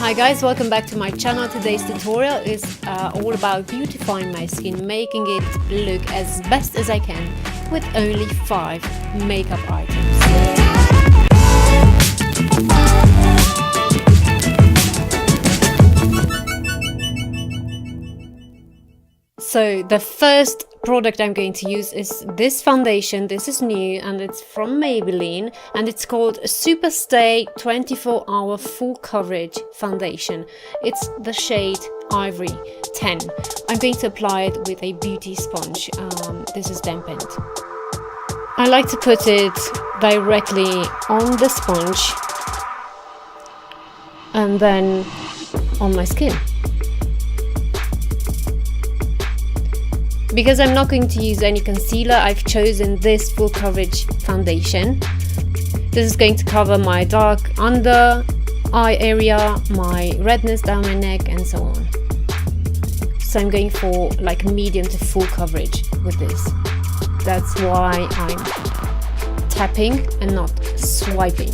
Hi guys, welcome back to my channel. Today's tutorial is all about beautifying my skin, making it look as best as I can with only 5 makeup items. So the first product I'm going to use is this foundation. This is new and it's from Maybelline and it's called Super Stay 24-Hour Full Coverage Foundation. It's the shade Ivory 10. I'm going to apply it with a beauty sponge. This is dampened. I like to put it directly on the sponge and then on my skin. Because I'm not going to use any concealer, I've chosen this full coverage foundation. This is going to cover my dark under eye area, my redness down my neck and so on. So I'm going for like medium to full coverage with this. That's why I'm tapping and not swiping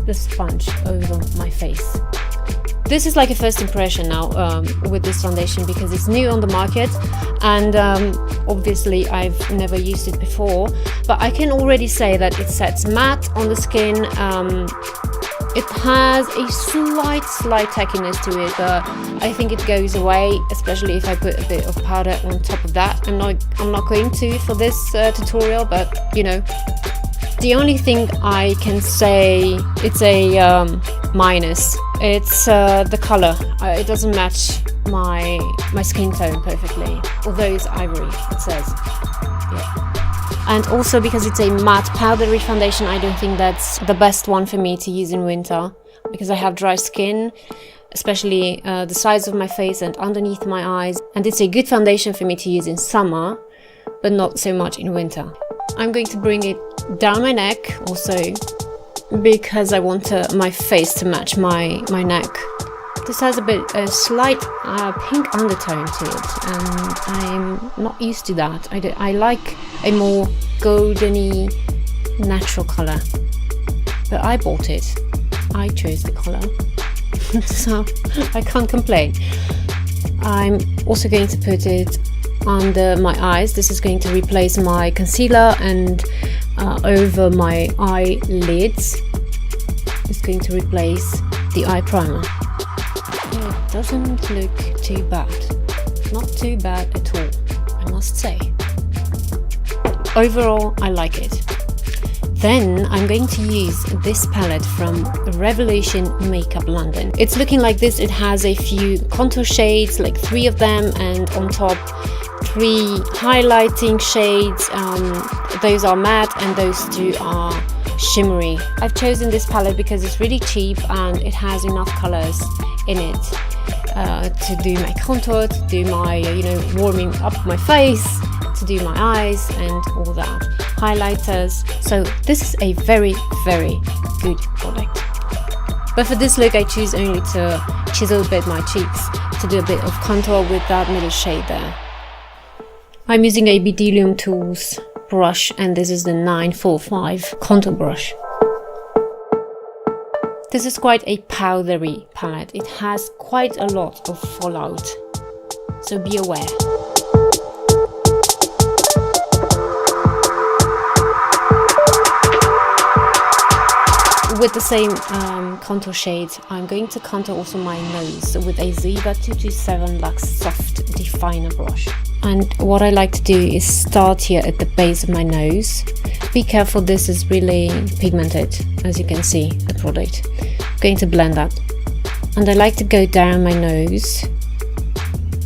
the sponge over my face. This is like a first impression now with this foundation because it's new on the market and obviously I've never used it before, but I can already say that it sets matte on the skin. It has a slight tackiness to it, but I think it goes away, especially if I put a bit of powder on top of that. I'm not going to for this tutorial, but you know. The only thing I can say it's a minus. It's the color. It doesn't match my skin tone perfectly. Although it's ivory, it says. Yeah. And also because it's a matte powdery foundation, I don't think that's the best one for me to use in winter because I have dry skin, especially the sides of my face and underneath my eyes. And it's a good foundation for me to use in summer, but not so much in winter. I'm going to bring it down my neck also because I want my face to match my neck. This has a slight pink undertone to it and I'm not used to that. I like a more goldeny natural color, but I bought it. I chose the color so I can't complain. I'm also going to put it under my eyes. This is going to replace my concealer and over my eyelids. It's going to replace the eye primer. It doesn't look too bad. Not too bad at all, I must say. Overall, I like it. Then I'm going to use this palette from Revolution Makeup London. It's looking like this. It has a few contour shades, like 3 of them, and on top 3 highlighting shades. Those are matte and those 2 are shimmery. I've chosen this palette because it's really cheap and it has enough colors in it to do my contour, to do my warming up my face, to do my eyes and all that, highlighters. So this is a very good product. But for this look I choose only to chisel a bit my cheeks, to do a bit of contour with that middle shade there. I'm using a BDellium Tools brush and this is the 945 contour brush. This is quite a powdery palette. It has quite a lot of fallout, so be aware. With the same contour shade, I'm going to contour also my nose with a Zoeva 227 Luxe Soft Definer brush. And what I like to do is start here at the base of my nose. Be careful, this is really pigmented, as you can see, the product. I'm going to blend that. And I like to go down my nose,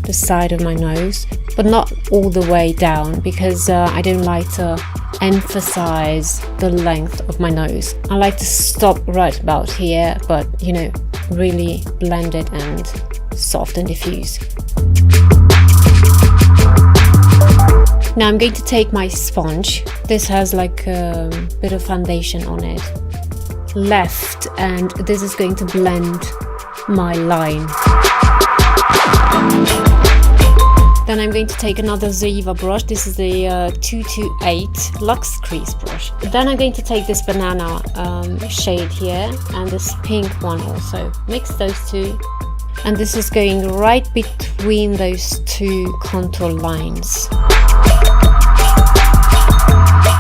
the side of my nose, but not all the way down because I don't like to emphasize the length of my nose. I like to stop right about here, but really blend it and soft and diffuse. Now I'm going to take my sponge. This has like a bit of foundation on it left, and this is going to blend my line. Then I'm going to take another Zoeva brush. This is the 228 Luxe Crease brush. Then I'm going to take this banana shade here and this pink one also. Mix those two. And this is going right between those two contour lines.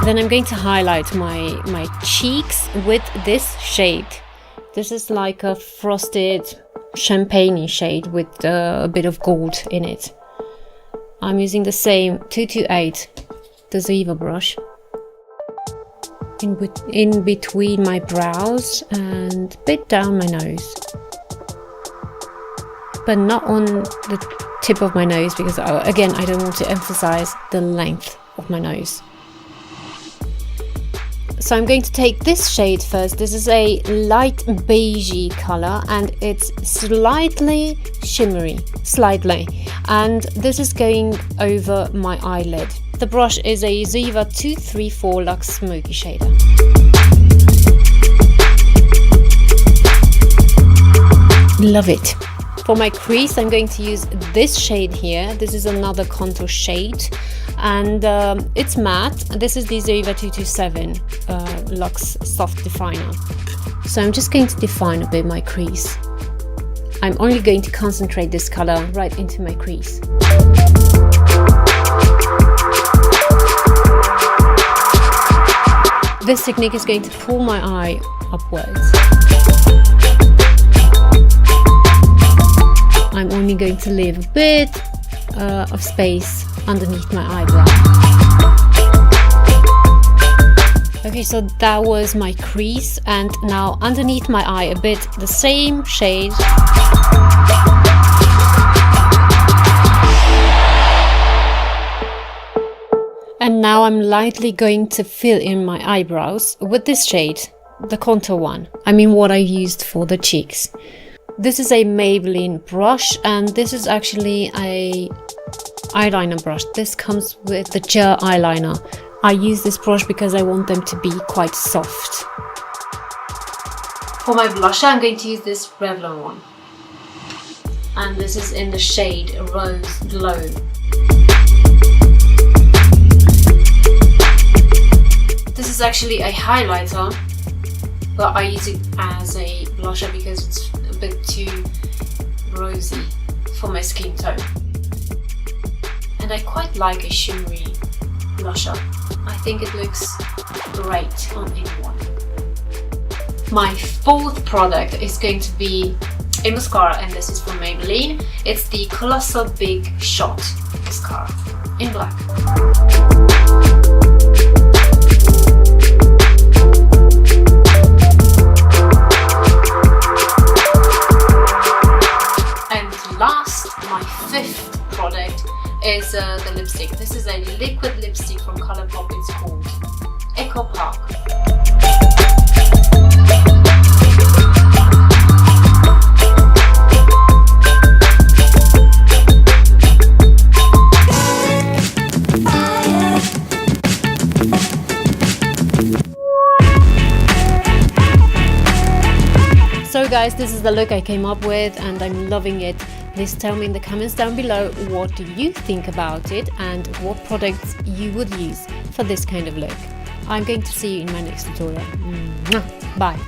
Then I'm going to highlight my cheeks with this shade. This is like a frosted champagne shade with a bit of gold in it. I'm using the same 228, the Zoeva brush, in between my brows and a bit down my nose. But not on the tip of my nose because, again, I don't want to emphasize the length of my nose. So I'm going to take this shade first. This is a light beigey color and it's slightly shimmery, and this is going over my eyelid. The brush is a Zoeva 234 Luxe Smoky Shader. Love it. For my crease, I'm going to use this shade here. This is another contour shade, and it's matte. This is the Zoeva 227 Luxe Soft Definer. So I'm just going to define a bit my crease. I'm only going to concentrate this color right into my crease. This technique is going to pull my eye upwards. I'm only going to leave a bit of space underneath my eyebrow. Okay, so that was my crease, and now underneath my eye a bit the same shade. And now I'm lightly going to fill in my eyebrows with this shade, the contour one. I mean what I used for the cheeks. This is a Maybelline brush, and this is actually a eyeliner brush. This comes with the gel eyeliner. I use this brush because I want them to be quite soft. For my blusher, I'm going to use this Revlon one. And this is in the shade Rose Glow. This is actually a highlighter, but I use it as a blusher because it's a bit too rosy for my skin tone. And I quite like a shimmery blusher. I think it looks great on anyone. My fourth product is going to be a mascara, and this is from Maybelline. It's the Colossal Big Shot Mascara in black. Last, my fifth product is the lipstick. This is a liquid lipstick from ColorPop. It's called Parck. So guys, this is the look I came up with and I'm loving it. Please tell me in the comments down below what do you think about it and what products you would use for this kind of look. I'm going to see you in my next tutorial. Bye!